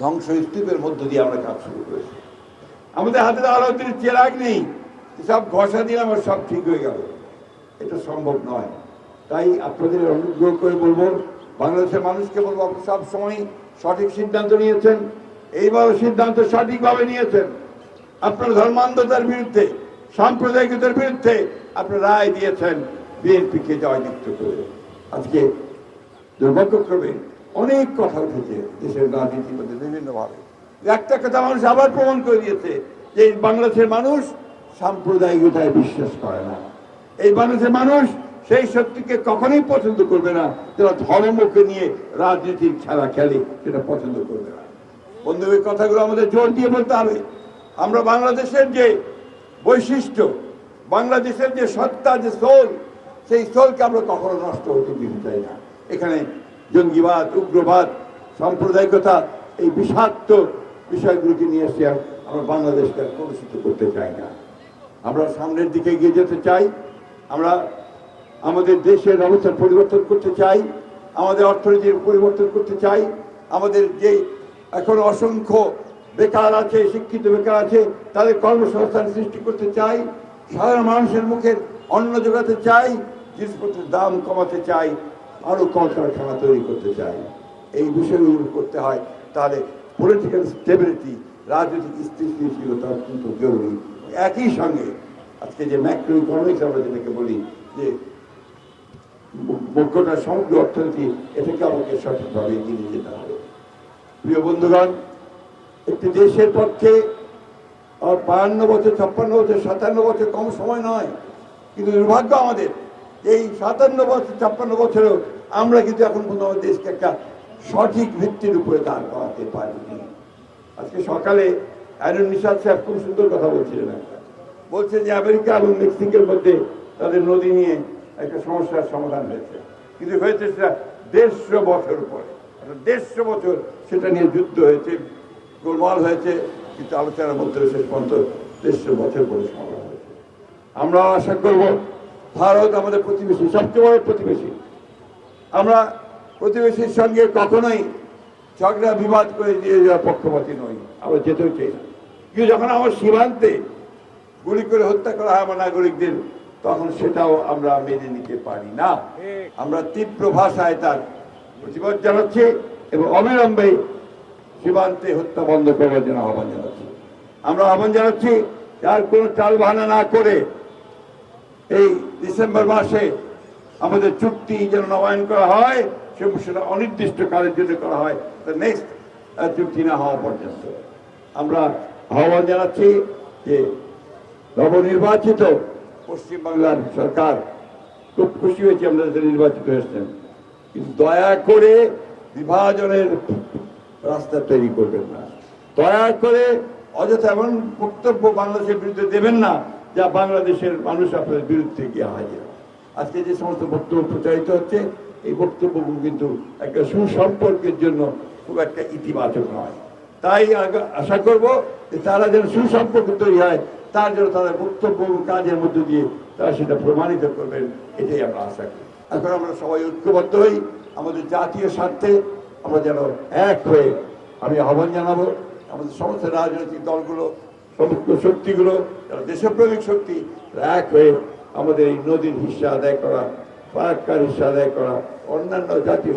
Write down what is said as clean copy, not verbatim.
ধ্বংসস্তূপের মধ্য দিয়ে আমরা কাজ শুরু করেছি। আমাদের হাতে আলোর চেরাগ নেই, সব ঘষা দিলাম আর সব ঠিক হয়ে গেল, এটা সম্ভব নয়। তাই আপনাদের অনুগ্রহ করে বলবো, বাংলাদেশের মানুষকে বলবো, আপনি সব সময় সঠিক সিদ্ধান্ত নিয়েছেন, এইবারও সিদ্ধান্ত সঠিকভাবে নিয়েছেন। আপনার ধর্মান্ধতার বিরুদ্ধে, সাম্প্রদায়িকতার বিরুদ্ধে আপনার রায় দিয়েছেন বিএনপিকে জয়যুক্ত করে। আজকে দুর্ভাগ্যক্রমে অনেক কথা উঠেছে দেশের রাজনীতির মধ্যে বিভিন্নভাবে। একটা কথা মানুষ আবার প্রমাণ করে দিয়েছে যে বাংলাদেশের মানুষ সাম্প্রদায়িকতায় বিশ্বাস করে না। এই বাংলাদেশের মানুষ সেই শক্তিকে কখনোই পছন্দ করবে না যারা ধর্মকে নিয়ে রাজনীতির খেলা খেলে, সেটা পছন্দ করবে না। বন্ধু, এই কথাগুলো আমাদের জোর দিয়ে বলতে হবে। আমরা বাংলাদেশের যে বৈশিষ্ট্য, বাংলাদেশের যে সত্তা, যে সোল, সেই সোলকে আমরা কখনো নষ্ট হতে দিতে চাই না। এখানে জঙ্গিবাদ, উগ্রবাদ, সাম্প্রদায়িকতা, এই বিষাক্ত বিষয়গুলোকে নিয়ে এসে আমরা বাংলাদেশকে কলুষিত করতে চাই না। আমরা সামনের দিকে এগিয়ে যেতে চাই। আমরা আমাদের দেশের অবস্থার পরিবর্তন করতে চাই, আমাদের অর্থনীতির পরিবর্তন করতে চাই। আমাদের যে এখন অসংখ্য বেকার আছে, শিক্ষিত বেকার আছে, তাদের কর্মসংস্থান সৃষ্টি করতে চাই। সাধারণ মানুষের মুখের অন্ন জোগাতে চাই, জিনিসপত্রের দাম কমাতে চাই, আরো কলকারখানা তৈরি করতে চাই। এই বিষয়গুলো করতে হয়, তাহলে পলিটিক্যাল স্টেবিলিটি, রাজনৈতিক স্থিতিশীলতা অত্যন্ত জরুরি। একই সঙ্গে আজকে যে ম্যাক্রো ইকোনমিক্স আমরা যেটাকে বলি, যে বৈজ্ঞতা সমগ্র অর্থনীতি, এটাকে আমাকে সঠিকভাবে এগিয়ে নিয়ে যেতে হবে। প্রিয় বন্ধুগণ, একটি দেশের পক্ষে 52 বছর, 56 বছর, 57 বছর কম সময় নয়। কিন্তু দুর্ভাগ্য আমাদের, এই 57 বছর, 56 বছরেও আমরা কিন্তু এখন পর্যন্ত আমাদের দেশকে একটা সঠিক ভিত্তির উপরে দাঁড় করাতে পারিনি। আজকে সকালে আইনুল নিশাত সাহেব খুব সুন্দর কথা বলছিলেন। বলছে যে আমেরিকা এবং মেক্সিকোর মধ্যে তাদের নদী নিয়ে একটা সমস্যার সমাধান হয়েছে, কিন্তু হয়েছে সেটা 150 বছর পরে। 150 বছর সেটা নিয়ে যুদ্ধ হয়েছে, গোলমাল হয়েছে, কিন্তু আলোচনার মধ্যে শেষ পর্যন্ত 150 বছর পরে সমাধান হয়েছে। আমরা আশা করব, ভারত আমাদের প্রতিবেশী, সবচেয়ে বড় প্রতিবেশী। আমরা প্রতিবেশীর সঙ্গে কখনোই ঝগড়া বিবাদ করে দিয়ে যাওয়ার পক্ষপাতী নই, আমরা যেতেও চাই না। কিন্তু যখন আমার সীমান্তে গুলি করে হত্যা করা হয় আমার নাগরিকদের, তখন সেটাও আমরা মেনে নিতে পারি না। আমরা তীব্র ভাষায় তার প্রতিবাদ জানাচ্ছি এবং অবিলম্বে সীমান্তে হত্যা বন্ধ করার জন্য আহ্বান জানাচ্ছি। আমরা আহ্বান জানাচ্ছি, আর কোনো টাল বাহানা না করে এই ডিসেম্বর মাসে আমাদের চুক্তি যেন নবায়ন করা হয়, সেটা অনির্দিষ্ট কালের জন্য করা হয়, নেক্সট চুক্তি না হওয়া পর্যন্ত। আমরা আহ্বান জানাচ্ছি যে নবনির্বাচিত পশ্চিমবাংলার সরকার, খুব খুশি হয়েছি আমরা নির্বাচিত হয়েছেন, কিন্তু দয়া করে বিভাজনের রাস্তা তৈরি করবেন না। দয়া করে অযথা এমন বক্তব্য বাংলাদেশের বিরুদ্ধে দেবেন না যা বাংলাদেশের মানুষ আপনাদের বিরুদ্ধে গিয়ে হাজির। আজকে যে সমস্ত বক্তব্য প্রচারিত হচ্ছে, এই বক্তব্যগুলো কিন্তু একটা সুসম্পর্কের জন্য খুব একটা ইতিবাচক নয়। তাই আশা করব যে তারা যেন সুসম্পর্ক তৈরি হয়, তার জন্য তাদের বক্তব্য কাজের মধ্য দিয়ে তারা সেটা প্রমাণিত করবেন, এটাই আমরা আশা করি। এখন আমরা সবাই ঐক্যবদ্ধ হই, আমাদের জাতীয় স্বার্থে আমরা যেন এক হয়ে, আমি আহ্বান জানাবো আমাদের সমস্ত রাজনৈতিক দলগুলো, সমস্ত শক্তিগুলো, যারা দেশপ্রেমিক শক্তি, এক হয়ে আমাদের এই নদীর হিস্সা আদায় করা, ফারাক্কার হিস্সা আদায় করা, অন্যান্য জাতীয়